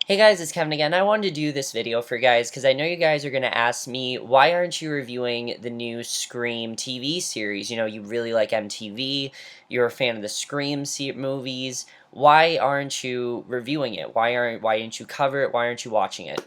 Hey guys, it's Kevin again. I wanted to do this video for you guys because I know you guys are going to ask me, why aren't you reviewing the new Scream TV series? You know, you really like MTV, you're a fan of the Scream movies. Why aren't you reviewing it? Why didn't you cover it? Why aren't you watching it?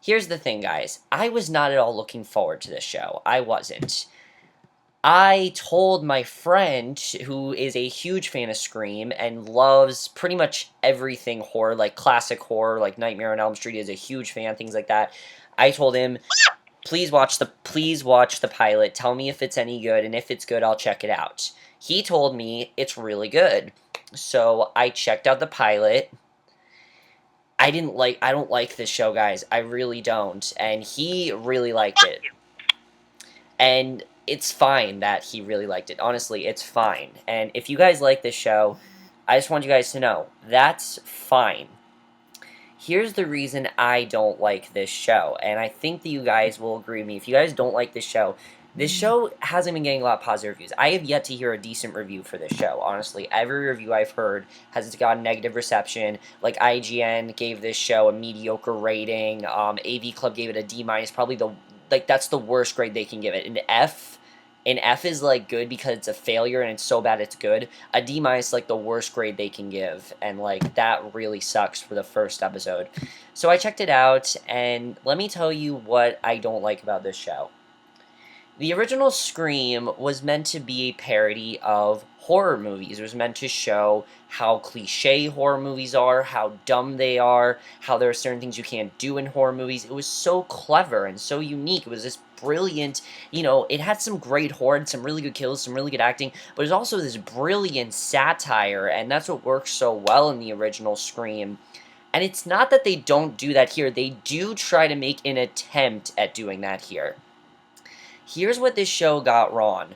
Here's the thing, guys. I was not at all looking forward to this show. I wasn't. I told my friend, who is a huge fan of Scream and loves pretty much everything horror, like classic horror, like Nightmare on Elm Street, is a huge fan, things like that. I told him, please watch the pilot. Tell me if it's any good, and if it's good, I'll check it out. He told me it's really good. So I checked out the pilot. I don't like this show, guys. I really don't. And he really liked it. And it's fine that he really liked it. Honestly, it's fine. And if you guys like this show, I just want you guys to know, that's fine. Here's the reason I don't like this show, and I think that you guys will agree with me. If you guys don't like this show hasn't been getting a lot of positive reviews. I have yet to hear a decent review for this show, honestly. Every review I've heard has gotten negative reception. Like, IGN gave this show a mediocre rating. AV Club gave it a D-, probably that's the worst grade they can give it. An F is, like, good because it's a failure and it's so bad it's good. A D-, like, the worst grade they can give, and, like, that really sucks for the first episode. So I checked it out, and let me tell you what I don't like about this show. The original Scream was meant to be a parody of horror movies. It was meant to show how cliche horror movies are, how dumb they are, how there are certain things you can't do in horror movies. It was so clever and so unique. It was this brilliant, it had some great horror, some really good kills, some really good acting, but it was also this brilliant satire, and that's what works so well in the original Scream. And it's not that they don't do that here. They do try to make an attempt at doing that here. Here's what this show got wrong.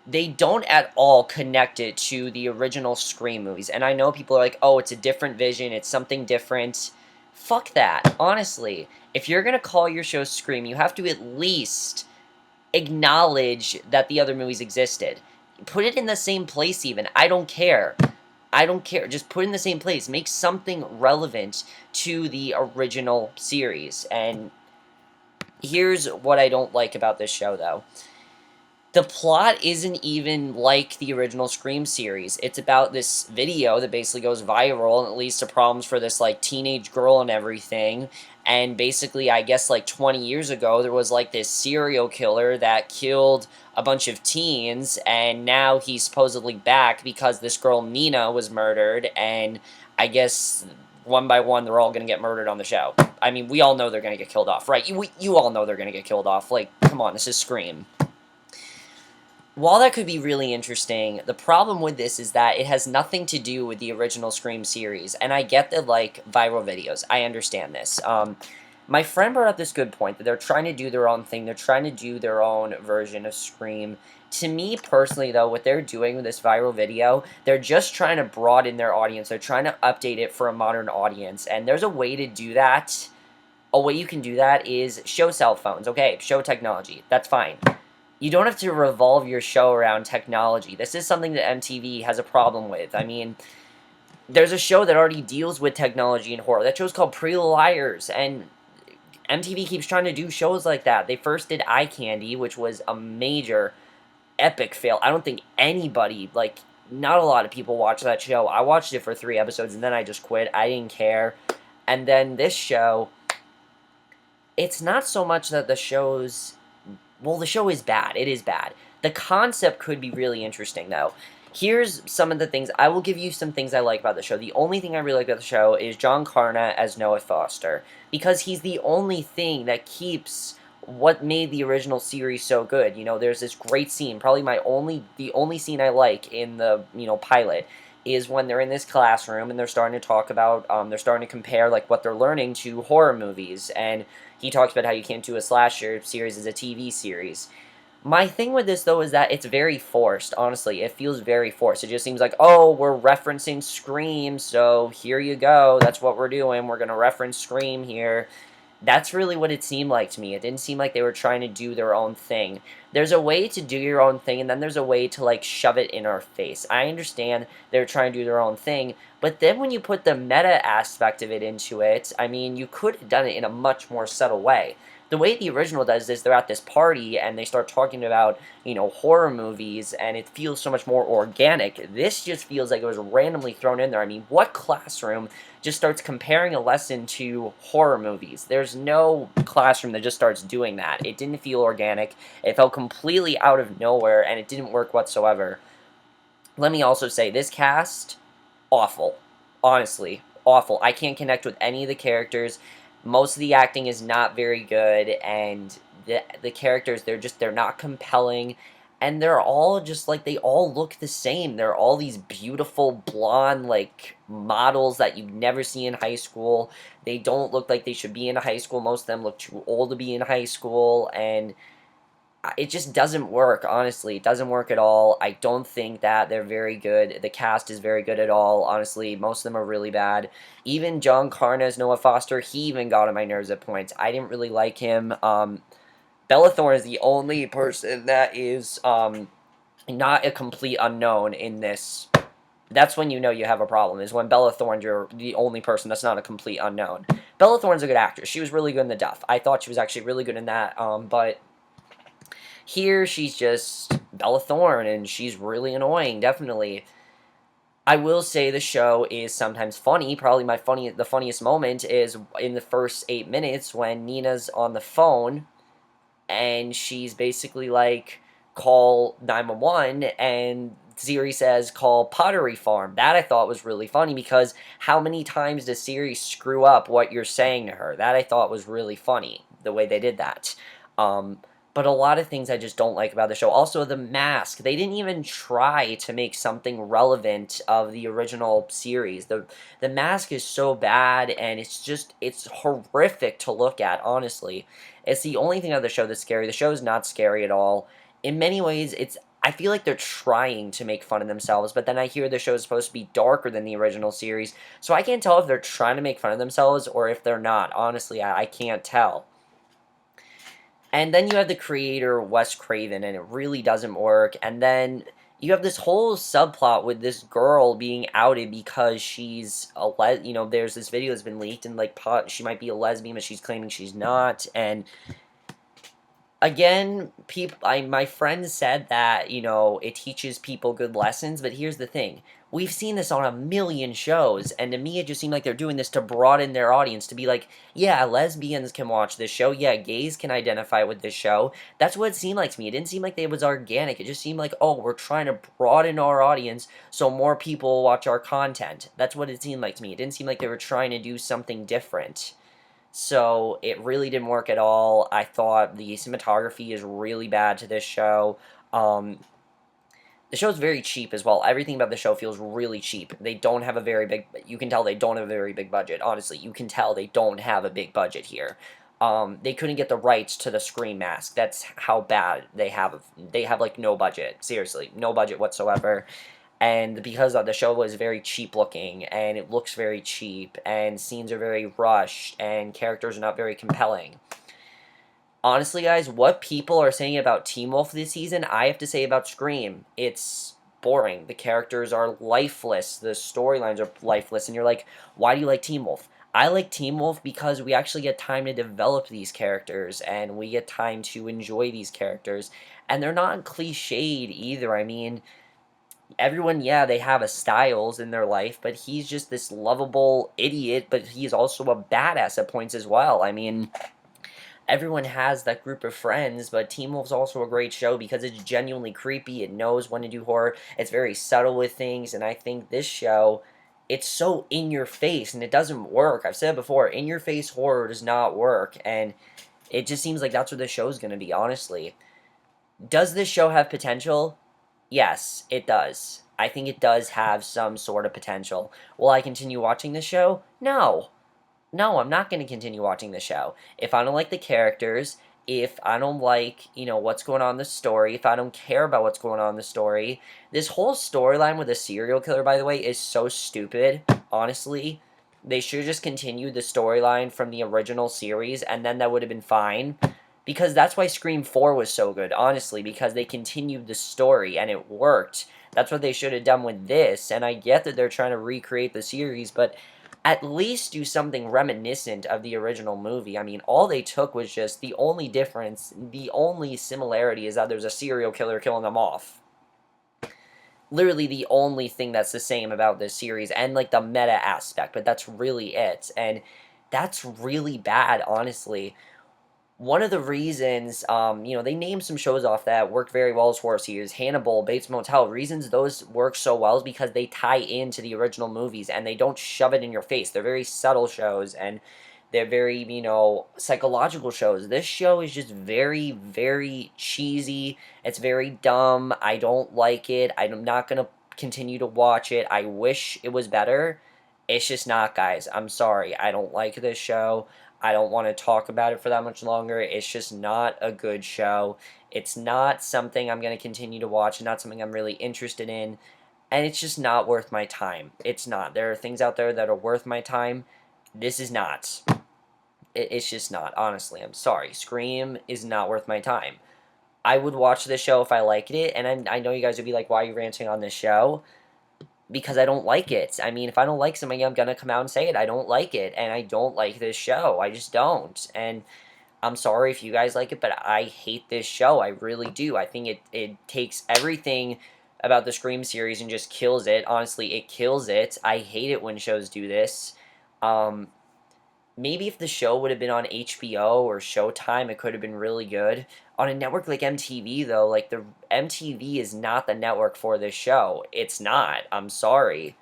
They don't at all connect it to the original Scream movies. And I know people are like, oh, it's a different vision, it's something different. Fuck that, honestly. If you're gonna call your show Scream, you have to at least acknowledge that the other movies existed. Put it in the same place even. I don't care. I don't care. Just put it in the same place. Make something relevant to the original series. And here's what I don't like about this show, though. The plot isn't even like the original Scream series. It's about this video that basically goes viral, and it leads to problems for this, like, teenage girl and everything. And basically, I guess, like, 20 years ago, there was, like, this serial killer that killed a bunch of teens, and now he's supposedly back because this girl, Nina, was murdered, and I guess one by one, they're all going to get murdered on the show. I mean, we all know they're going to get killed off, right? You all know they're going to get killed off. Like, come on, this is Scream. While that could be really interesting, the problem with this is that it has nothing to do with the original Scream series, and I get that, like, viral videos. I understand this. My friend brought up this good point, that they're trying to do their own thing. They're trying to do their own version of Scream. To me, personally, though, what they're doing with this viral video, they're just trying to broaden their audience. They're trying to update it for a modern audience, and there's a way to do that. A way you can do that is show cell phones. Okay, show technology. That's fine. You don't have to revolve your show around technology. This is something that MTV has a problem with. I mean, there's a show that already deals with technology and horror. That show's called Pretty Little Liars, and MTV keeps trying to do shows like that. They first did Eye Candy, which was a major, epic fail. I don't think anybody, like, not a lot of people watched that show. I watched it for 3 episodes, and then I just quit. I didn't care. And then this show, it's not so much that the show's... Well, the show is bad. It is bad. The concept could be really interesting, though. Here's some of the things. I will give you some things I like about the show. The only thing I really like about the show is John Carna as Noah Foster, because he's the only thing that keeps what made the original series so good. You know, there's this great scene, probably the only scene I like in the, pilot, is when they're in this classroom and they're starting to talk about, they're starting to compare, like, what they're learning to horror movies, and he talks about how you can't do a slasher series as a TV series. My thing with this, though, is that it's very forced, honestly. It feels very forced. It just seems like, oh, we're referencing Scream, so here you go. That's what we're doing. We're going to reference Scream here. That's really what it seemed like to me. It didn't seem like they were trying to do their own thing. There's a way to do your own thing, and then there's a way to, like, shove it in our face. I understand they're trying to do their own thing, but then when you put the meta aspect of it into it, I mean, you could have done it in a much more subtle way. The way the original does is they're at this party and they start talking about, horror movies, and it feels so much more organic. This just feels like it was randomly thrown in there. I mean, what classroom just starts comparing a lesson to horror movies? There's no classroom that just starts doing that. It didn't feel organic. It felt completely out of nowhere, and it didn't work whatsoever. Let me also say, this cast, awful. Honestly, awful. I can't connect with any of the characters. Most of the acting is not very good, and the characters, they're not compelling, and they're all just like, they all look the same. They're all these beautiful blonde, like, models that you never see in high school. They don't look like they should be in high school. Most of them look too old to be in high school, and it just doesn't work. Honestly, it doesn't work at all. I don't think that they're very good. The cast is very good at all. Honestly, most of them are really bad. Even John Karna as Noah Foster, he even got on my nerves at points. I didn't really like him. Bella Thorne is the only person that is not a complete unknown in this. That's when you know you have a problem, is when Bella Thorne, you're the only person that's not a complete unknown. Bella Thorne's a good actress. She was really good in The Duff. I thought she was actually really good in that, but here, she's just Bella Thorne, and she's really annoying, definitely. I will say the show is sometimes funny. Probably the funniest moment is in the first 8 minutes when Nina's on the phone, and she's basically like, call 911, and Siri says, call Pottery Farm. That I thought was really funny, because how many times does Siri screw up what you're saying to her? That I thought was really funny, the way they did that. But a lot of things I just don't like about the show. Also, the mask. They didn't even try to make something relevant of the original series. The mask is so bad, and it's horrific to look at, honestly. It's the only thing of the show that's scary. The show is not scary at all. In many ways, I feel like they're trying to make fun of themselves, but then I hear the show is supposed to be darker than the original series, so I can't tell if they're trying to make fun of themselves or if they're not. Honestly, I can't tell. And then you have the creator, Wes Craven, and it really doesn't work. And then you have this whole subplot with this girl being outed because she's there's this video that's been leaked, and like, she might be a lesbian, but she's claiming she's not. And again, my friend said that, it teaches people good lessons, but here's the thing. We've seen this on a million shows, and to me it just seemed like they're doing this to broaden their audience, to be like, yeah, lesbians can watch this show, yeah, gays can identify with this show. That's what it seemed like to me. It didn't seem like it was organic. It just seemed like, oh, we're trying to broaden our audience so more people watch our content. That's what it seemed like to me. It didn't seem like they were trying to do something different. So it really didn't work at all. I thought the cinematography is really bad to this show. The show's very cheap as well. Everything about the show feels really cheap. They don't have a very big... You can tell they don't have a very big budget. Honestly, you can tell they don't have a big budget here. They couldn't get the rights to the Scream mask. That's how bad they have. They have, like, no budget. Seriously, no budget whatsoever. And because the show was very cheap looking, and it looks very cheap, and scenes are very rushed, and characters are not very compelling. Honestly, guys, what people are saying about Teen Wolf this season, I have to say about Scream. It's boring. The characters are lifeless. The storylines are lifeless. And you're like, why do you like Teen Wolf? I like Teen Wolf because we actually get time to develop these characters, and we get time to enjoy these characters. And they're not cliched either. I mean, everyone, yeah, they have a Styles in their life, but he's just this lovable idiot, but he's also a badass at points as well. I mean, everyone has that group of friends, but Teen Wolf's also a great show because it's genuinely creepy. It knows when to do horror. It's very subtle with things, and I think this show, it's so in your face, and it doesn't work. I've said it before, in your face horror does not work, and it just seems like that's what this show's going to be, honestly. Does this show have potential? Yes, it does. I think it does have some sort of potential. Will I continue watching this show? No. No, I'm not going to continue watching the show. If I don't like the characters, if I don't like, what's going on in the story, if I don't care about what's going on in the story, this whole storyline with a serial killer, by the way, is so stupid, honestly. They should have just continued the storyline from the original series, and then that would have been fine. Because that's why Scream 4 was so good, honestly, because they continued the story and it worked. That's what they should have done with this, and I get that they're trying to recreate the series, but at least do something reminiscent of the original movie. I mean, all they took was just the only difference, the only similarity is that there's a serial killer killing them off. Literally the only thing that's the same about this series, and like the meta aspect, but that's really it. And that's really bad, honestly. One of the reasons, they named some shows off that worked very well as horror series. Hannibal, Bates Motel. Reasons those work so well is because they tie into the original movies and they don't shove it in your face. They're very subtle shows and they're very, psychological shows. This show is just very, very cheesy. It's very dumb. I don't like it. I'm not going to continue to watch it. I wish it was better. It's just not, guys. I'm sorry. I don't like this show. I don't want to talk about it for that much longer. It's just not a good show. It's not something I'm going to continue to watch, and not something I'm really interested in. And it's just not worth my time. It's not. There are things out there that are worth my time. This is not. It's just not. Honestly, I'm sorry. Scream is not worth my time. I would watch this show if I liked it, and I know you guys would be like, why are you ranting on this show? Because I don't like it. I mean, if I don't like something, I'm gonna come out and say it. I don't like it, and I don't like this show. I just don't. And I'm sorry if you guys like it, but I hate this show. I really do. I think it takes everything about the Scream series and just kills it. Honestly, it kills it. I hate it when shows do this. Um, Maybe if the show would have been on HBO or Showtime, it could have been really good. On a network like MTV, though, like the MTV is not the network for this show. It's not. I'm sorry.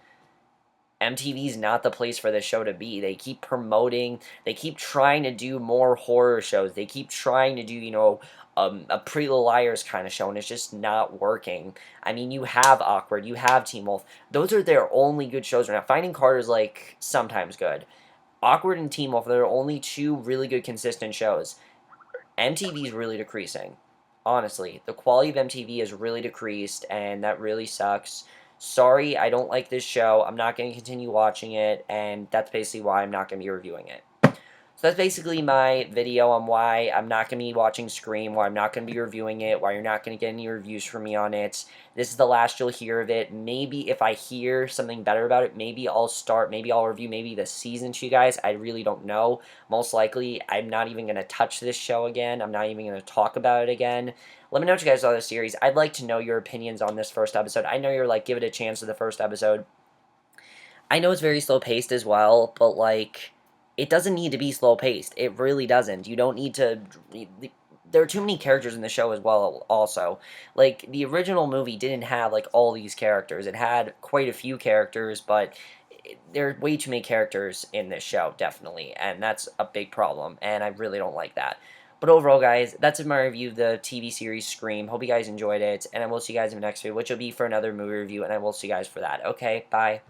MTV is not the place for this show to be. They keep promoting, they keep trying to do more horror shows. They keep trying to do, a Pretty Little Liars kind of show, and it's just not working. I mean, you have Awkward, you have Teen Wolf. Those are their only good shows right now. Finding Carter's, like, sometimes good. Awkward and Teen Wolf are their only two really good, consistent shows. MTV is really decreasing. Honestly, the quality of MTV has really decreased, and that really sucks. Sorry, I don't like this show. I'm not going to continue watching it, and that's basically why I'm not going to be reviewing it. So that's basically my video on why I'm not going to be watching Scream, why I'm not going to be reviewing it, why you're not going to get any reviews from me on it. This is the last you'll hear of it. Maybe if I hear something better about it, maybe I'll review maybe the season to you guys. I really don't know. Most likely, I'm not even going to touch this show again. I'm not even going to talk about it again. Let me know what you guys thought of the series. I'd like to know your opinions on this first episode. I know you're like, give it a chance to the first episode. I know it's very slow paced as well, but like, it doesn't need to be slow paced. It really doesn't. You don't need to. There are too many characters in the show as well. Also, like the original movie didn't have like all these characters. It had quite a few characters, but there are way too many characters in this show, definitely, and that's a big problem. And I really don't like that. But overall, guys, that's my review of the TV series Scream. Hope you guys enjoyed it, and I will see you guys in the next video, which will be for another movie review, and I will see you guys for that. Okay, bye.